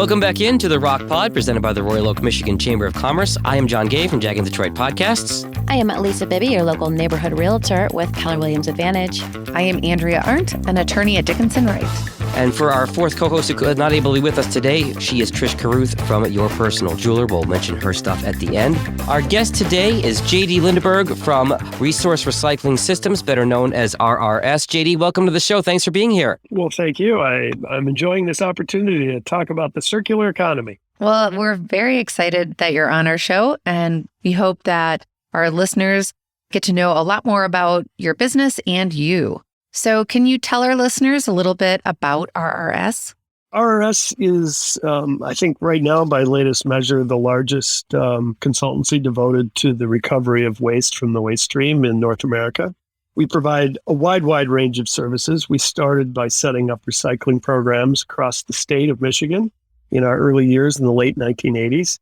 Welcome back into the Rocc Pod, presented by the Royal Oak, Michigan Chamber of Commerce. I am John Gay from Jagged Detroit Podcasts. I am Lisa Bibby, your local neighborhood realtor with Keller Williams Advantage. I am Andrea Arndt, an attorney at Dickinson Wright. And for our fourth co-host who is not able to be with us today, she is Trish Carruth from Your Personal Jeweler. We'll mention her stuff at the end. Our guest today is JD Lindeberg from Resource Recycling Systems, better known as RRS. JD, welcome to the show. Thanks for being here. Well, thank you. I'm enjoying this opportunity to talk about the circular economy. Well, we're very excited that you're on our show, and we hope that our listeners get to know a lot more about your business and you. So can you tell our listeners a little bit about RRS? RRS is, I think right now, by latest measure, the largest consultancy devoted to the recovery of waste from the waste stream in North America. We provide a wide range of services. We started by setting up recycling programs across the state of Michigan in our early years in the late 1980s.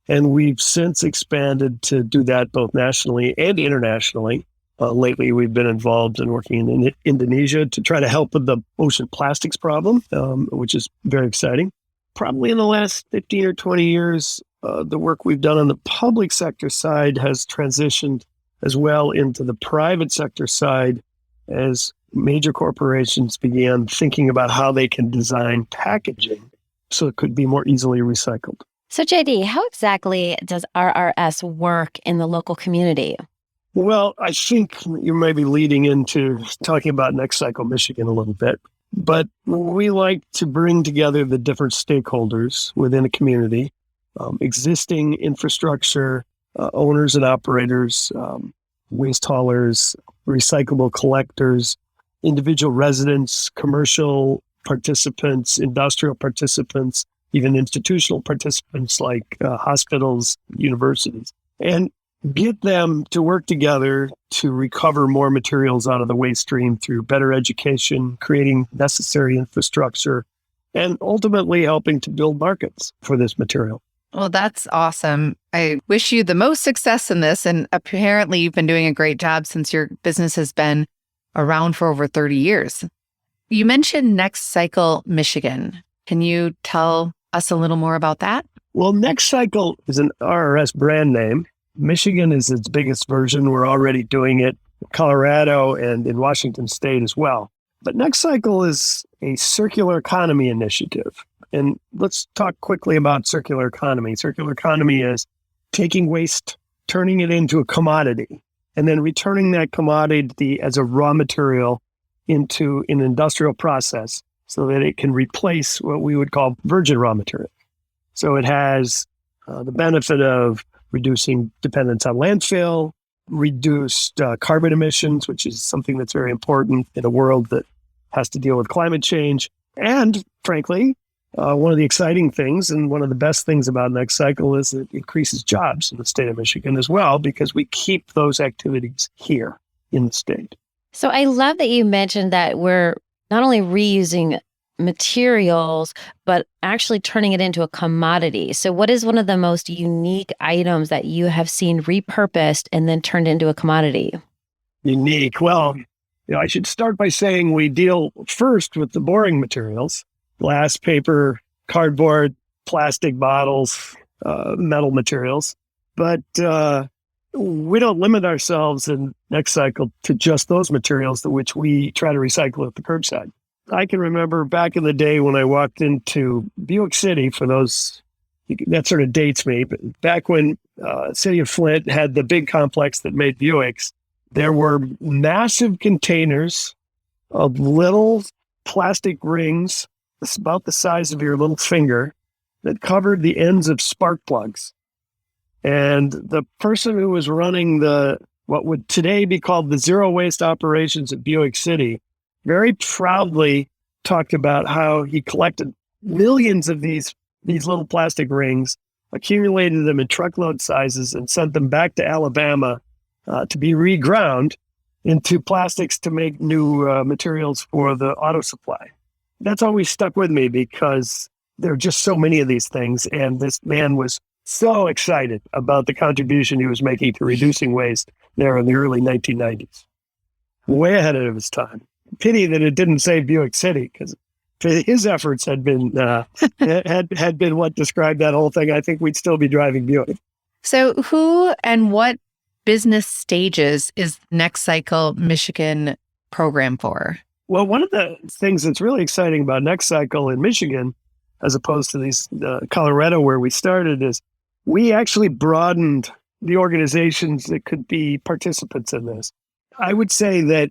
And we've since expanded to do that both nationally and internationally. Lately, we've been involved in working in Indonesia to try to help with the ocean plastics problem, which is very exciting. Probably in the last 15 or 20 years, the work we've done on the public sector side has transitioned as well into the private sector side as major corporations began thinking about how they can design packaging so it could be more easily recycled. So JD, how exactly does RRS work in the local community? Well, I think you may be leading into talking about NextCycle Michigan a little bit, but we like to bring together the different stakeholders within a community, existing infrastructure, owners and operators, waste haulers, recyclable collectors, individual residents, commercial participants, industrial participants, even institutional participants like hospitals, universities, and get them to work together to recover more materials out of the waste stream through better education, creating necessary infrastructure, and ultimately helping to build markets for this material. Well, that's awesome. I wish you the most success in this. And apparently you've been doing a great job since your business has been around for over 30 years. You mentioned NextCycle Michigan. Can you tell us a little more about that? Well, NextCycle is an RRS brand name. Michigan is its biggest version. We're already doing it in Colorado and in Washington State as well. But NextCycle is a circular economy initiative. And let's talk quickly about circular economy. Circular economy is taking waste, turning it into a commodity, and then returning that commodity as a raw material into an industrial process so that it can replace what we would call virgin raw material. So it has the benefit of reducing dependence on landfill, reduced carbon emissions, which is something that's very important in a world that has to deal with climate change. And frankly, one of the exciting things and one of the best things about NextCycle is it increases jobs in the state of Michigan as well, because we keep those activities here in the state. So I love that you mentioned that we're not only reusing materials, but actually turning it into a commodity. So what is one of the most unique items that you have seen repurposed and then turned into a commodity? Unique. Well, I should start by saying we deal first with the boring materials: glass, paper, cardboard, plastic bottles, metal materials. But we don't limit ourselves in NextCycle to just those materials, which we try to recycle at the curbside. I can remember back in the day when I walked into Buick City, for those, that sort of dates me, but back when City of Flint had the big complex that made Buicks, there were massive containers of little plastic rings, about the size of your little finger, that covered the ends of spark plugs. And the person who was running what would today be called the zero waste operations at Buick City very proudly talked about how he collected millions of these little plastic rings, accumulated them in truckload sizes, and sent them back to Alabama to be reground into plastics to make new materials for the auto supply. That's always stuck with me because there are just so many of these things. And this man was so excited about the contribution he was making to reducing waste there in the early 1990s. Way ahead of his time. Pity that it didn't save Buick City, because his efforts had been had been what described that whole thing, I think we'd still be driving Buick. So who and what business stages is NextCycle Michigan program for? Well, one of the things that's really exciting about NextCycle in Michigan, as opposed to these Colorado where we started, is we actually broadened the organizations that could be participants in this. I would say that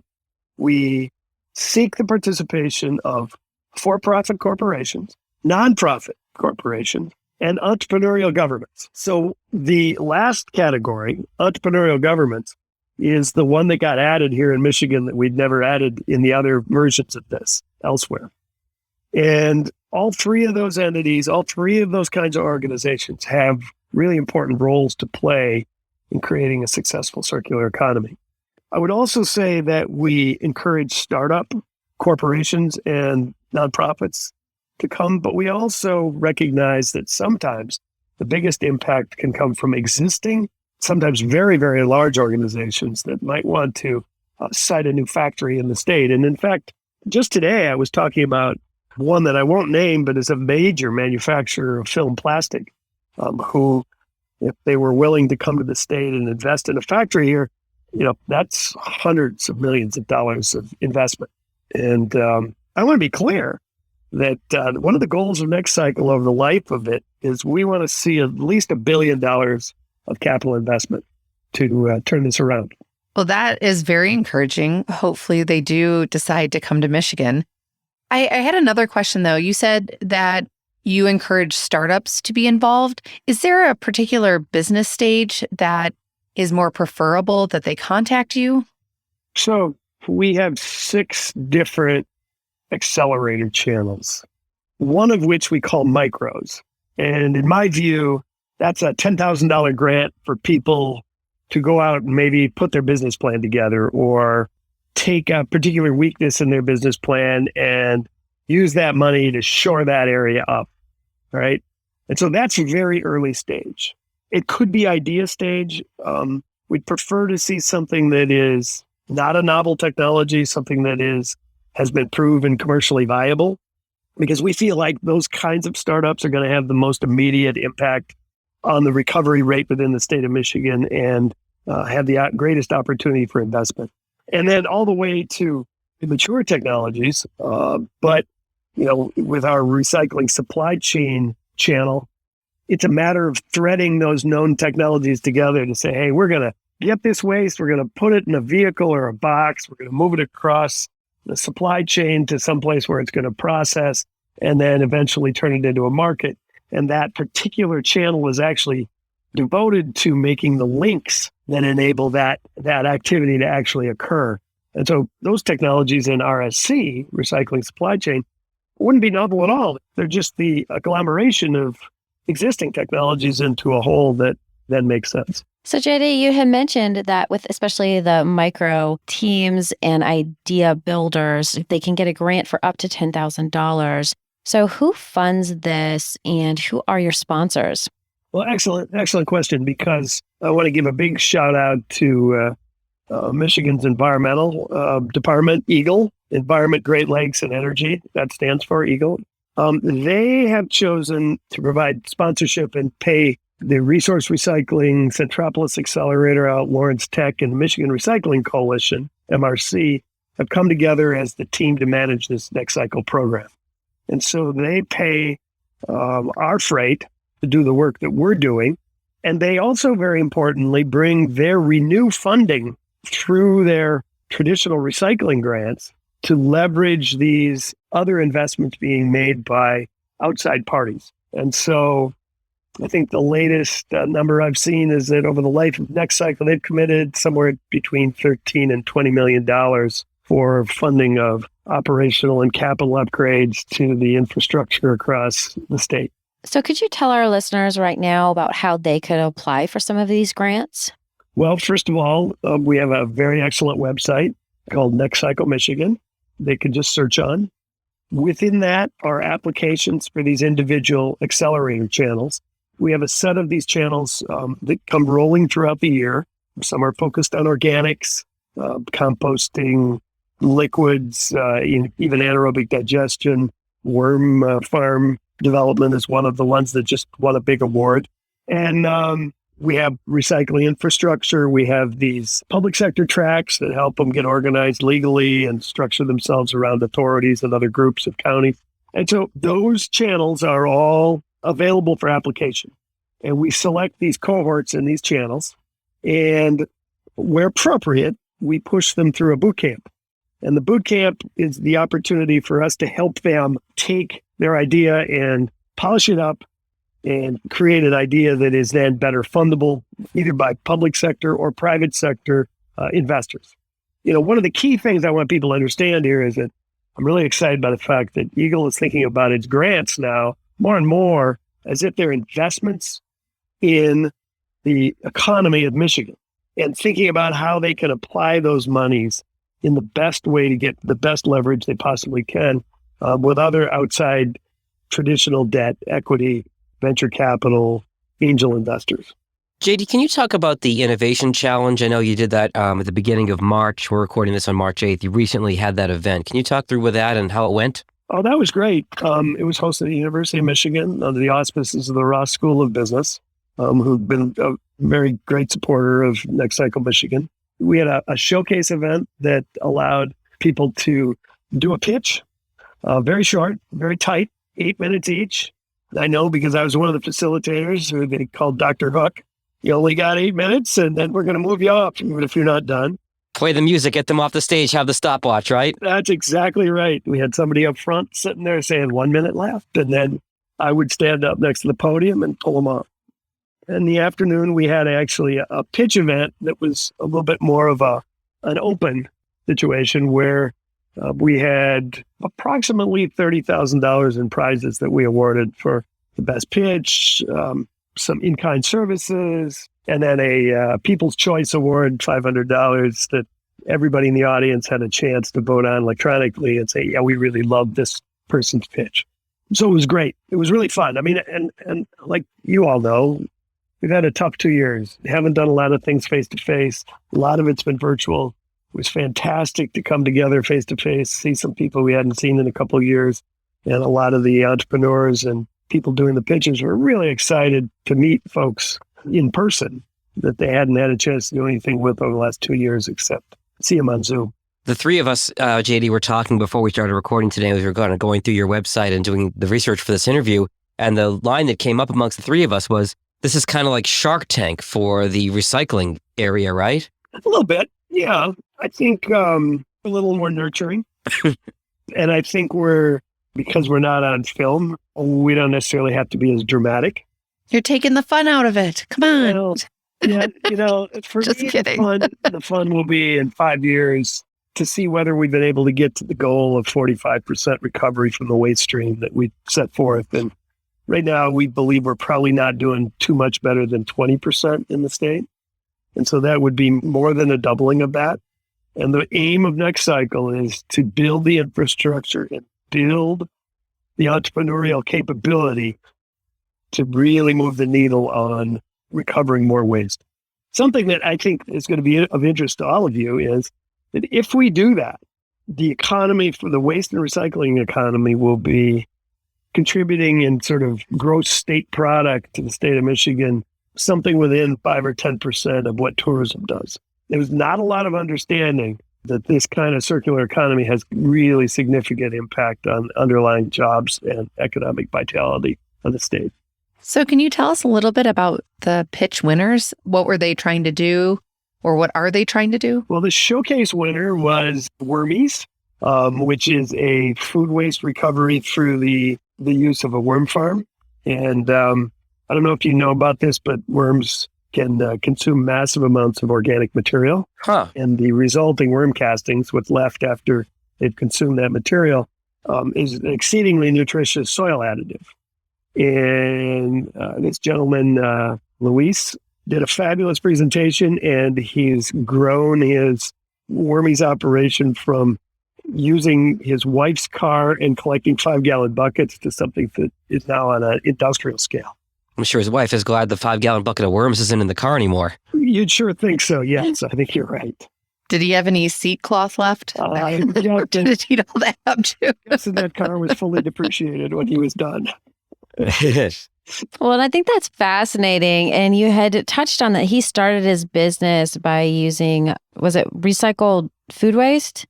we seek the participation of for-profit corporations, nonprofit corporations, and entrepreneurial governments. So the last category, entrepreneurial governments, is the one that got added here in Michigan that we'd never added in the other versions of this elsewhere. And all three of those entities, all three of those kinds of organizations have really important roles to play in creating a successful circular economy. I would also say that we encourage startup corporations and nonprofits to come, but we also recognize that sometimes the biggest impact can come from existing, sometimes very, very large organizations that might want to site a new factory in the state. And in fact, just today I was talking about one that I won't name, but is a major manufacturer of film plastic, who, if they were willing to come to the state and invest in a factory here, that's hundreds of millions of dollars of investment. And I want to be clear that one of the goals of NextCycle over the life of it is we want to see at least $1 billion of capital investment to turn this around. Well, that is very encouraging. Hopefully they do decide to come to Michigan. I had another question, though. You said that you encourage startups to be involved. Is there a particular business stage that is more preferable that they contact you? So we have 6 different accelerator channels, one of which we call micros. And in my view, that's a $10,000 grant for people to go out and maybe put their business plan together or take a particular weakness in their business plan and use that money to shore that area up, right? And so that's a very early stage. It could be idea stage. We'd prefer to see something that is not a novel technology, something that has been proven commercially viable, because we feel like those kinds of startups are going to have the most immediate impact on the recovery rate within the state of Michigan and have the greatest opportunity for investment. And then all the way to the mature technologies. But, with our recycling supply chain channel, it's a matter of threading those known technologies together to say, hey, we're going to get this waste, we're going to put it in a vehicle or a box, we're going to move it across the supply chain to someplace where it's going to process and then eventually turn it into a market. And that particular channel is actually devoted to making the links that enable that activity to actually occur. And so those technologies in RSC, recycling supply chain, wouldn't be novel at all. They're just the agglomeration of existing technologies into a whole that then makes sense. So JD, you had mentioned that with especially the micro teams and idea builders, they can get a grant for up to $10,000. So who funds this and who are your sponsors? Well, excellent question, because I want to give a big shout out to Michigan's environmental department, EGLE, Environment, Great Lakes, and Energy. That stands for EGLE. They have chosen to provide sponsorship and pay the Resource Recycling Centropolis Accelerator out Lawrence Tech and the Michigan Recycling Coalition, MRC, have come together as the team to manage this NextCycle program. And so they pay our freight to do the work that we're doing. And they also, very importantly, bring their Renew funding through their traditional recycling grants to leverage these other investments being made by outside parties. And so I think the latest number I've seen is that over the life of NextCycle, they've committed somewhere between $13 and $20 million for funding of operational and capital upgrades to the infrastructure across the state. So could you tell our listeners right now about how they could apply for some of these grants? Well, first of all, we have a very excellent website called NextCycle Michigan. They can just search on. Within that are applications for these individual accelerator channels. We have a set of these channels that come rolling throughout the year. Some are focused on organics, composting, liquids, even anaerobic digestion, worm farm development is one of the ones that just won a big award. And we have recycling infrastructure. We have these public sector tracks that help them get organized legally and structure themselves around authorities and other groups of counties. And so those channels are all available for application. And we select these cohorts in these channels. And where appropriate, we push them through a boot camp. And the boot camp is the opportunity for us to help them take their idea and polish it up and create an idea that is then better fundable either by public sector or private sector investors. One of the key things I want people to understand here is that I'm really excited by the fact that Eagle is thinking about its grants now more and more as if they're investments in the economy of Michigan and thinking about how they can apply those monies in the best way to get the best leverage they possibly can with other outside traditional debt, equity, venture capital, angel investors. JD, can you talk about the Innovation Challenge? I know you did that at the beginning of March. We're recording this on March 8th. You recently had that event. Can you talk through with that and how it went? Oh, that was great. It was hosted at the University of Michigan under the auspices of the Rocc School of Business, who've been a very great supporter of NextCycle Michigan. We had a showcase event that allowed people to do a pitch, very short, very tight, 8 minutes each. I know because I was one of the facilitators who they called Dr. Hook. You only got 8 minutes and then we're going to move you off even if you're not done. Play the music, get them off the stage, have the stopwatch, right? That's exactly right. We had somebody up front sitting there saying 1 minute left, and then I would stand up next to the podium and pull them off. In the afternoon, we had actually a pitch event that was a little bit more of an open situation where we had approximately $30,000 in prizes that we awarded for the best pitch, some in-kind services, and then a People's Choice Award, $500 that everybody in the audience had a chance to vote on electronically and say, yeah, we really love this person's pitch. So it was great. It was really fun. I mean, and like you all know, we've had a tough 2 years. We haven't done a lot of things face-to-face. A lot of it's been virtual. It was fantastic to come together face-to-face, see some people we hadn't seen in a couple of years. And a lot of the entrepreneurs and people doing the pitches were really excited to meet folks in person that they hadn't had a chance to do anything with over the last 2 years except see them on Zoom. The three of us, JD, were talking before we started recording today. We were going through your website and doing the research for this interview. And the line that came up amongst the three of us was, this is kind of like Shark Tank for the recycling area, right? A little bit, yeah. I think a little more nurturing. And I think because we're not on film, we don't necessarily have to be as dramatic. You're taking the fun out of it. Come on. Well, yeah, for Just me, kidding. the fun will be in 5 years to see whether we've been able to get to the goal of 45% recovery from the waste stream that we set forth. And right now, we believe we're probably not doing too much better than 20% in the state. And so that would be more than a doubling of that. And the aim of NextCycle is to build the infrastructure and build the entrepreneurial capability to really move the needle on recovering more waste. Something that I think is going to be of interest to all of you is that if we do that, the economy for the waste and recycling economy will be contributing in sort of gross state product to the state of Michigan, something within 5 or 10% of what tourism does. There's not a lot of understanding that this kind of circular economy has really significant impact on underlying jobs and economic vitality of the state. So can you tell us a little bit about the pitch winners? What were they trying to do, or what are they trying to do? Well, the showcase winner was Wormies, which is a food waste recovery through the use of a worm farm. And I don't know if you know about this, but worms can consume massive amounts of organic material. And the resulting worm castings, what's left after they've consumed that material, is an exceedingly nutritious soil additive. And this gentleman, Luis, did a fabulous presentation, and he's grown his Wormies operation from using his wife's car and collecting 5-gallon buckets to something that is now on an industrial scale. I'm sure his wife is glad the 5-gallon bucket of worms isn't in the car anymore. You'd sure think so, yes. I think you're right. Did he have any seat cloth left? I Did it heat all that up too? guessing that car was fully depreciated when he was done. Well, and I think that's fascinating. And you had touched on that he started his business by using, was it recycled food waste?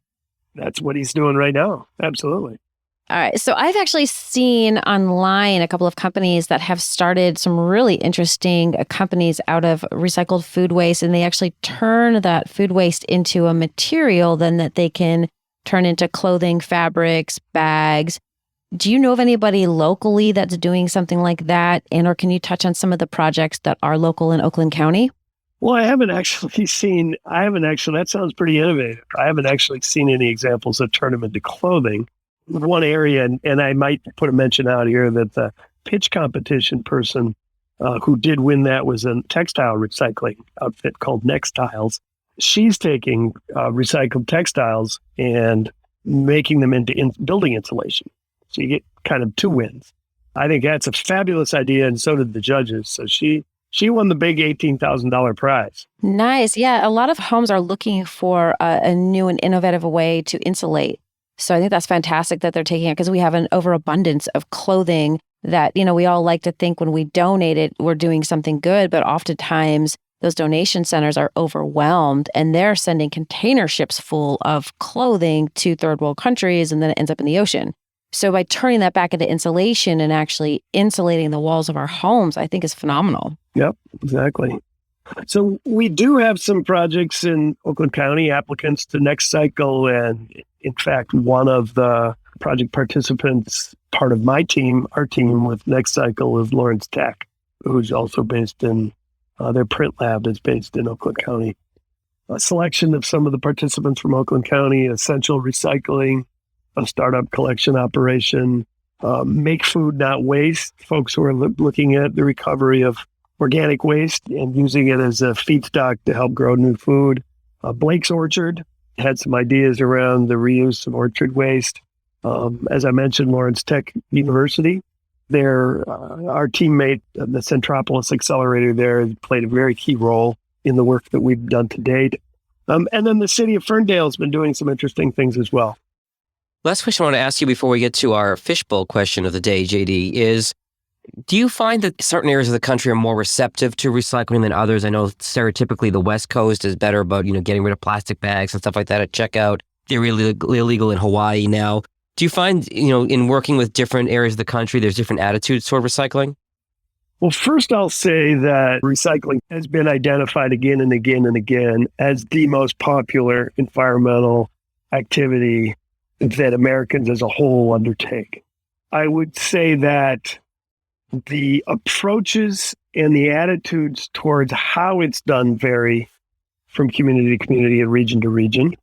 That's what he's doing right now. Absolutely. All right. So I've actually seen online a couple of companies that have started some really interesting companies out of recycled food waste, and they actually turn that food waste into a material then that they can turn into clothing, fabrics, bags. Do you know of anybody locally that's doing something like that? And or can you touch on some of the projects that are local in Oakland County? Well, that sounds pretty innovative. I haven't actually seen any examples that turn them into clothing. One area, and I might put a mention out here that the pitch competition person who did win that was a textile recycling outfit called NexTiles. She's taking recycled textiles and making them into building insulation. So you get kind of two wins. I think that's a fabulous idea, and so did the judges. So she won the big $18,000 prize. Nice. Yeah, a lot of homes are looking for a new and innovative way to insulate. So I think that's fantastic that they're taking it because we have an overabundance of clothing that, we all like to think when we donate it, we're doing something good. But oftentimes those donation centers are overwhelmed and they're sending container ships full of clothing to third world countries, and then it ends up in the ocean. So by turning that back into insulation and actually insulating the walls of our homes, I think is phenomenal. Yep, exactly. So we do have some projects in Oakland County, applicants to NextCycle, and in fact, one of the project participants, part of my team, our team with NextCycle, is Lawrence Tech, who's also based in, their print lab is based in Oakland County. A selection of some of the participants from Oakland County: Essential Recycling, a startup collection operation, Make Food Not Waste, folks who are looking at the recovery of organic waste and using it as a feedstock to help grow new food. Blake's Orchard had some ideas around the reuse of orchard waste. As I mentioned, Lawrence Tech University, our teammate, the Centropolis Accelerator there, played a very key role in the work that we've done to date. And then the city of Ferndale has been doing some interesting things as well. Last question I want to ask you before we get to our fishbowl question of the day, JD, is do you find that certain areas of the country are more receptive to recycling than others? I know stereotypically the West Coast is better about, getting rid of plastic bags and stuff like that at checkout. They're illegal in Hawaii now. Do you find, in working with different areas of the country, there's different attitudes toward recycling? Well, first I'll say that recycling has been identified again and again and again as the most popular environmental activity that Americans as a whole undertake. I would say that the approaches and the attitudes towards how it's done vary from community to community and region to region.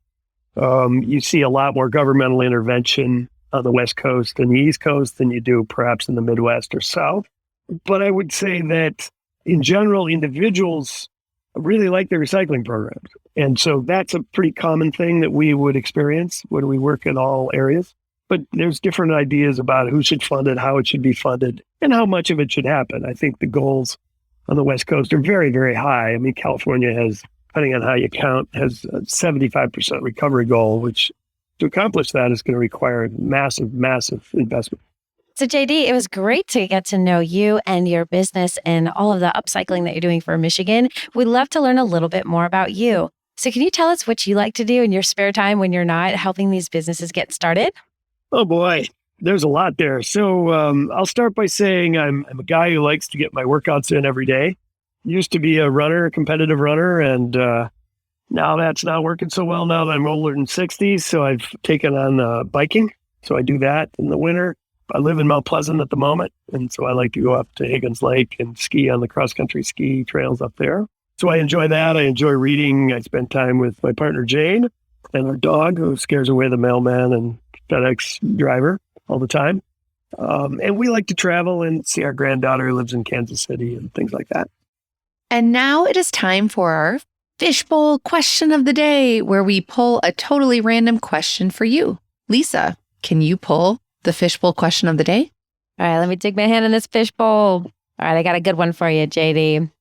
You see a lot more governmental intervention on the West Coast and the East Coast than you do perhaps in the Midwest or South. But I would say that in general, individuals really like the recycling programs. And so that's a pretty common thing that we would experience when we work in all areas. But there's different ideas about who should fund it, how it should be funded, and how much of it should happen. I think the goals on the West Coast are very, very high. I mean, California has, depending on how you count, has a 75% recovery goal, which to accomplish that is going to require massive, massive investment. So JD, it was great to get to know you and your business and all of the upcycling that you're doing for Michigan. We'd love to learn a little bit more about you. So can you tell us what you like to do in your spare time when you're not helping these businesses get started? Oh boy, there's a lot there. So I'll start by saying I'm a guy who likes to get my workouts in every day. Used to be a runner, a competitive runner, and now that's not working so well now that I'm older than 60. So I've taken on biking. So I do that in the winter. I live in Mount Pleasant at the moment, and so I like to go up to Higgins Lake and ski on the cross-country ski trails up there. So I enjoy that. I enjoy reading. I spend time with my partner, Jane, and our dog, who scares away the mailman and FedEx driver all the time. And we like to travel and see our granddaughter who lives in Kansas City and things like that. And now it is time for our Fishbowl Question of the Day, where we pull a totally random question for you. Lisa, can you pull the Fishbowl Question of the Day? All right, let me dig my hand in this fishbowl. All right, I got a good one for you, JD.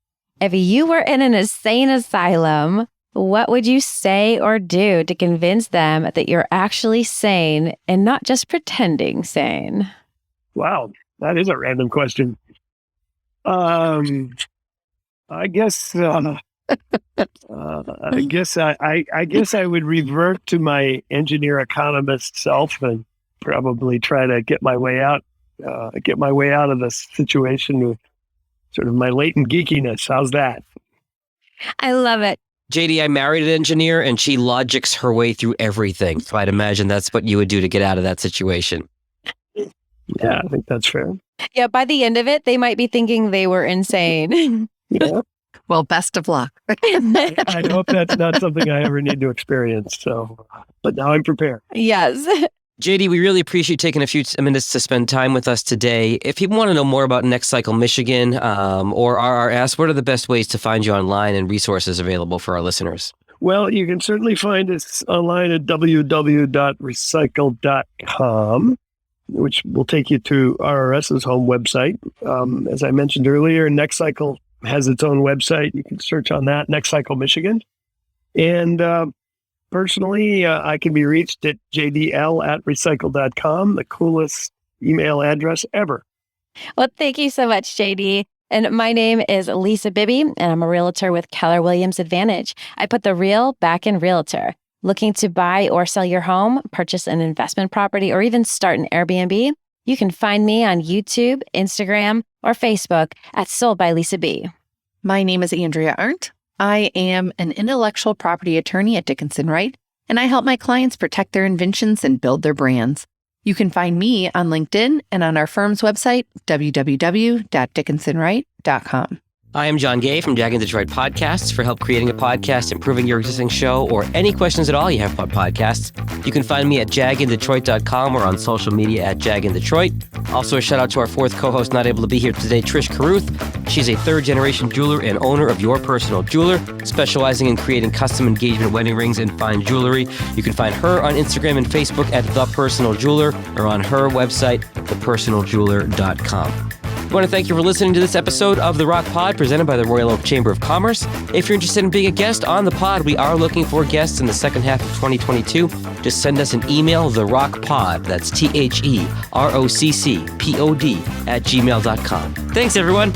If you were in an insane asylum, What would you say or do to convince them that you're actually sane and not just pretending sane? Wow, that is a random question. I guess I guess I would revert to my engineer economist self and probably try to get my way out of this situation with sort of my latent geekiness. How's that? I love it. JD, I married an engineer and she logics her way through everything. So I'd imagine that's what you would do to get out of that situation. Yeah, I think that's fair. Yeah, by the end of it, they might be thinking they were insane. Yeah. Well, best of luck. I hope that's not something I ever need to experience. So, but now I'm prepared. Yes. JD, we really appreciate taking a few minutes to spend time with us today. If people want to know more about NextCycle Michigan or RRS, what are the best ways to find you online and resources available for our listeners? Well, you can certainly find us online at www.recycle.com, which will take you to RRS's home website. As I mentioned earlier, NextCycle has its own website. You can search on that, NextCycle Michigan. And personally, I can be reached at jdl@recycle.com, the coolest email address ever. Well, thank you so much, JD. And my name is Lisa Bibby, and I'm a realtor with Keller Williams Advantage. I put the real back in realtor. Looking to buy or sell your home, purchase an investment property, or even start an Airbnb? You can find me on YouTube, Instagram, or Facebook at Sold by Lisa B. My name is Andrea Arndt. I am an intellectual property attorney at Dickinson Wright, and I help my clients protect their inventions and build their brands. You can find me on LinkedIn and on our firm's website, www.dickinsonwright.com. I am John Gay from Jag and Detroit Podcasts. For help creating a podcast, improving your existing show, or any questions at all you have about podcasts, you can find me at jagindetroit.com or on social media at jagindetroit. Also, a shout out to our fourth co-host not able to be here today, Trish Caruth. She's a third-generation jeweler and owner of Your Personal Jeweler, specializing in creating custom engagement wedding rings and fine jewelry. You can find her on Instagram and Facebook at The Personal Jeweler or on her website, thepersonaljeweler.com. I want to thank you for listening to this episode of The Rocc Pod presented by the Royal Oak Chamber of Commerce. If you're interested in being a guest on the pod, we are looking for guests in the second half of 2022. Just send us an email, therockpod, that's TheRoccPod @gmail.com. Thanks, everyone.